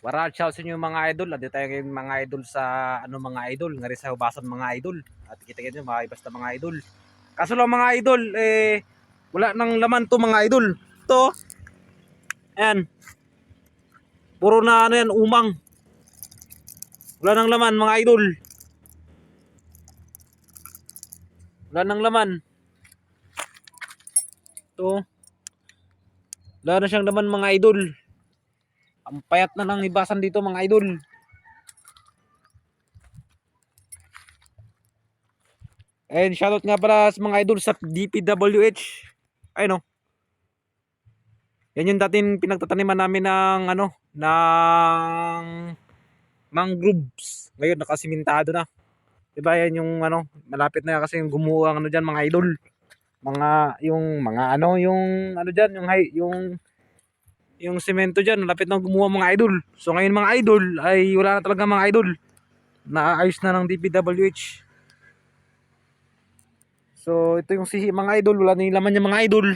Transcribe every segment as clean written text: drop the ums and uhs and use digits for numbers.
Wara shout sa inyo mga idol. Adi tayo ngayon mga idol sa ano mga idol, ngari sa hubasan mga idol. At kita nyo mga basta mga idol. Kaso lang mga idol wala nang laman to mga idol. To. Ayan. Puro na ano yan umang. Wala nang laman mga idol. Wala nang laman. To. Wala na siyang laman mga idol. Ang payat na ng hibasan dito mga idol. And shoutout nga pala sa mga idol sa DPWH. Ay no. Yan yung dating pinagtataniman namin ng ano, ng mangroves. Ngayon nakasimentado na. 'Di ba yan yung ano, malapit na kasi yung gumuho ang ano diyan mga idol. Mga yung mga ano, yung ano diyan, yung semento diyan, malapit na gumuho mga idol. So ngayon mga idol ay wala na talaga mga idol. Naayos na ng DPWH. So ito yung sihi mga idol, wala na yung laman niya mga idol.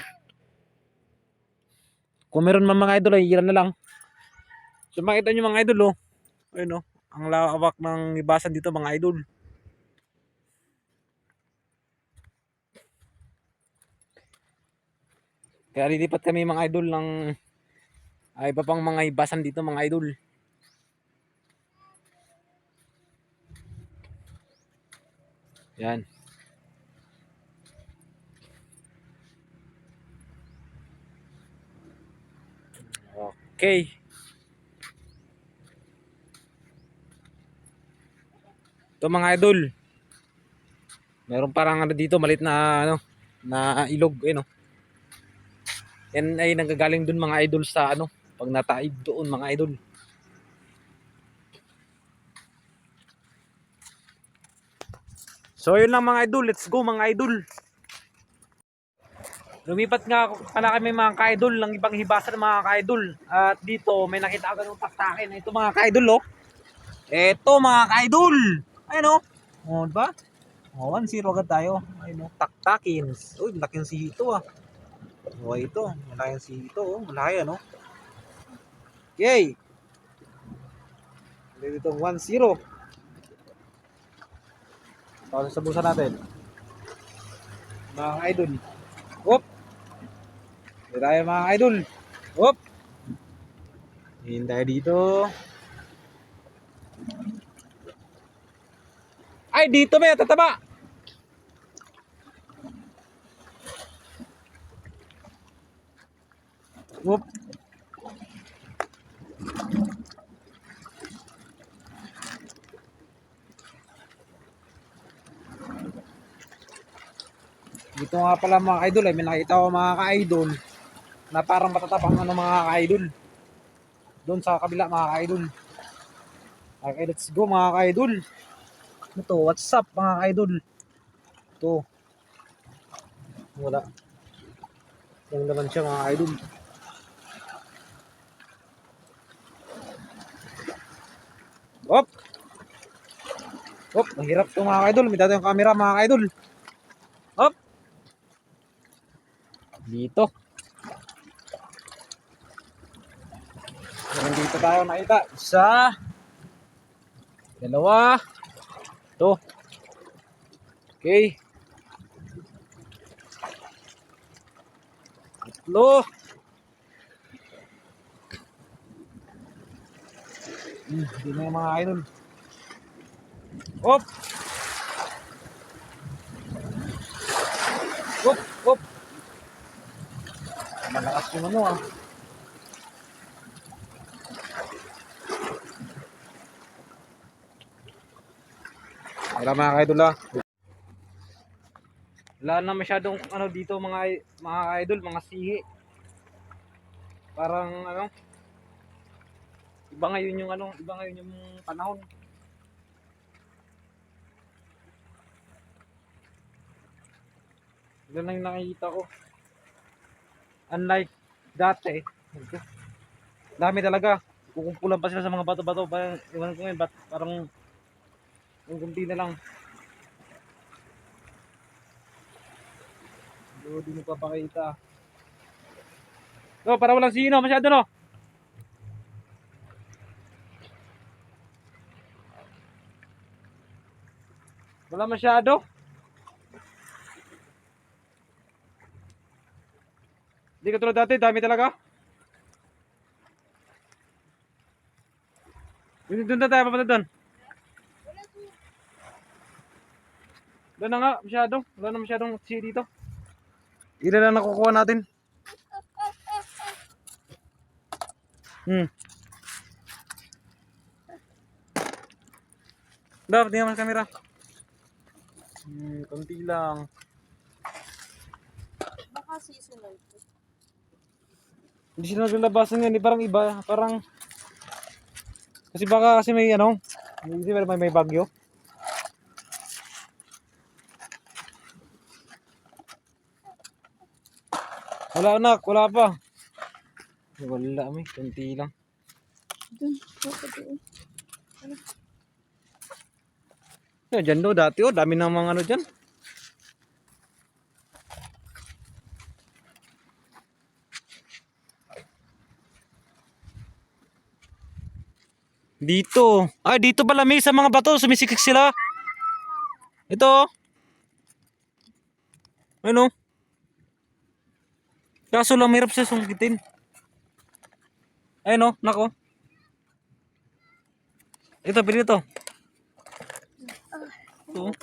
Kung meron man mga idol ay ilan na lang. So makita nyo mga idol ayun ang lawak ng ibasan dito mga idol. Kaya lilipat kami mga idol ng iba pang mga ibasan dito mga idol. Yan. Okay. Ito mga idol. Meron parang ano dito malit na ano na ilog Yan ay nanggagaling dun mga idol sa ano pag nataib doon mga idol. So yun lang mga idol, let's go mga idol. Lumipat nga pala kami mga ka-idol ng ibang hibasan mga ka-idol. At dito may nakita ako ng taktakin. Ito mga ka-idol Ito mga ka-idol. Ayun diba? 1-0 agad tayo. Ayun taktakins. Uy, malaking sihi ito ito, malaking sihi ito malaki Okay. Dito 1-0. Tapos sa busa natin. Mga ka-idol. Hop. Dito tayo mga ka-idol. Hop. Hintayin tayo dito. Ay, dito may tataba. Whoop. Dito nga pala mga idol may nakita ko mga ka-idol na parang matatapang mga ka-idol. Doon sa kabila mga ka-idol. Okay, let's go mga ka-idol. Ito, what's up mga ka-idol? Ito. Wala. Yan naman siya mga ka-idol. Hop. Hop, mahirap ito mga ka-idol. May dati yung camera mga ka-idol. Hop. Dito. Dito tayo nakita. Isa. Dalawa. Ito. Okay. Tatlo. Hindi na yung mga idol. Hop. Hop. Hop. Malakas yung Wala mga idol Wala na masyadong dito mga idol, mga sihi. Parang iba ngayon yung panahon. Yan lang yung nakikita ko. Unlike dati, dami talaga. Kukumpulan pa sila sa mga bato-bato. Iwan ko ngayon, parang yung kunti na lang. Hindi mo papakita. Para walang sino masyado Wala masyado. Hindi ka tulad dati, dami talaga. Doon na tayo, papunta doon. Doon na nga, masyado. Wala na masyadong siya dito. Ilan na nakukuha natin? Dapat tingnan mo sa camera. Konti lang. Baka seasonal po. Hindi sila naglalabasan yan, parang iba, parang kasi baka kasi may ano, hindi ba may bagyo. Wala anak, wala pa. Wala may, konti lang. Doon, baka doon. Dyan do, dati dami ng mga ano dyan. Dito. Ay, dito pala may sa mga bato, sumisikik sila. Ito. Ano? Kaso lang mahirap siya sungkitin. Ayun nako. Ito, pili ito. Ito.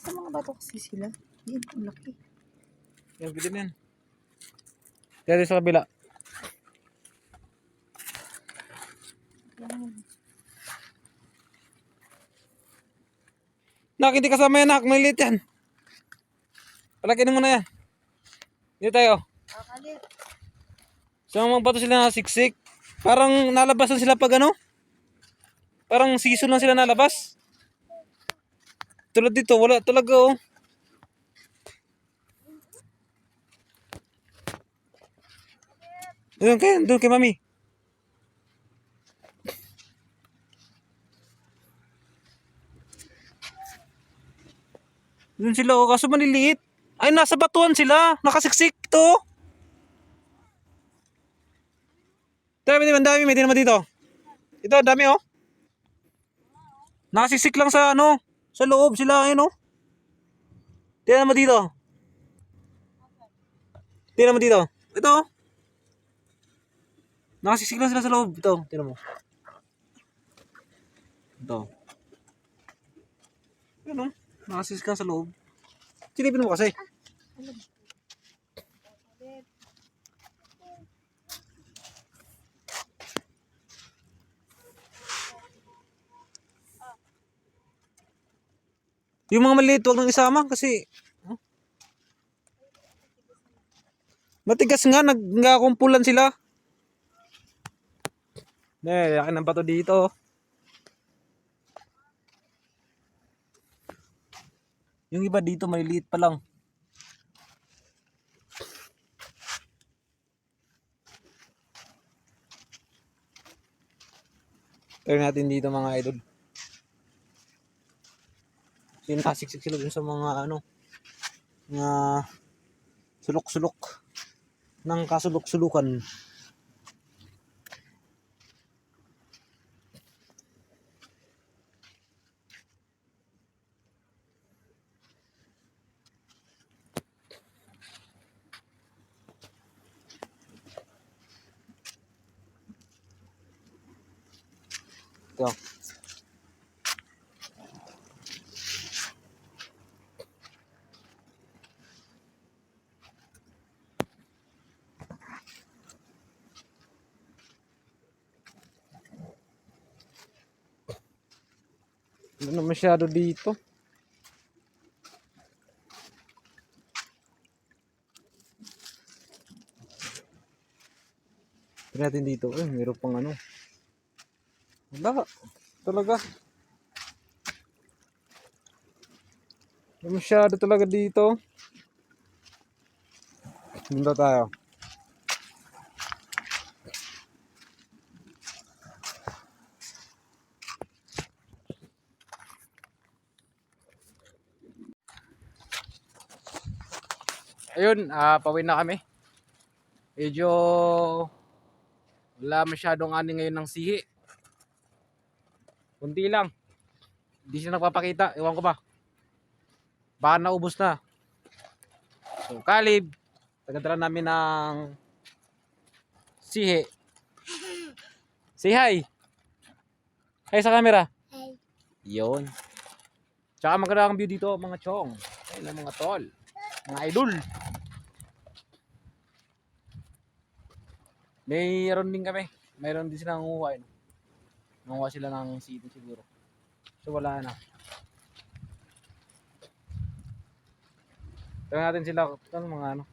Sa mga bato kasi sila. Yan, ang laki. Yan, pili na yan. Kaya sa kabila. Yan. Nak, hindi kasama yan, nak. Maliit yan. Palakin mo na yan. Dito tayo. Akalit. Sa mga bato sila nasiksik. Parang nalabasan sila pag ano? Parang season lang sila nalabas. Tulad dito, wala talaga Doon kay mami. Doon sila kaso maliliit. Ay, nasa batuan sila. Nakasiksik to. Dami, may din naman dito. Ito, dami Nakasiksik lang sa ano, sa loob sila, Tingnan mo dito. Tingnan mo dito. Ito. Nakasiksik lang sila sa loob. Ito, tingnan mo. Ito. Nakasiksik lang sa loob. Silipin mo kasi. Yung mga maliit, huwag nang isama kasi matigas nga, nagkakumpulan sila. Laki ng bato dito. Yung iba dito, maliliit pa lang. Try natin dito mga idol. Sinasiksik sila dun sa mga mga sulok-sulok ng kasulok-sulukan. Ito. Hindi na masyado dito. Tignan natin dito. Meron pang ano. Wala. Talaga. Hindi masyado talaga dito. Punta tayo. Ayun, pauwi na kami. Medyo wala masyadong ani ngayon ng sihi. Kunti lang. Hindi siya nagpapakita. Ewan ko ba. Baka naubos na. So, Kalib, tagadala namin ng sihe. Say hi. Hi sa camera. Hey. Yun. Tsaka maganda ang view dito, mga chong. Ayun ang mga tol. Mga idol. Mayroon din kami. Mayroon din silang nanguha. Nanguha sila ng sito siguro. So wala na. Tingnan natin sila, ano, mga ano.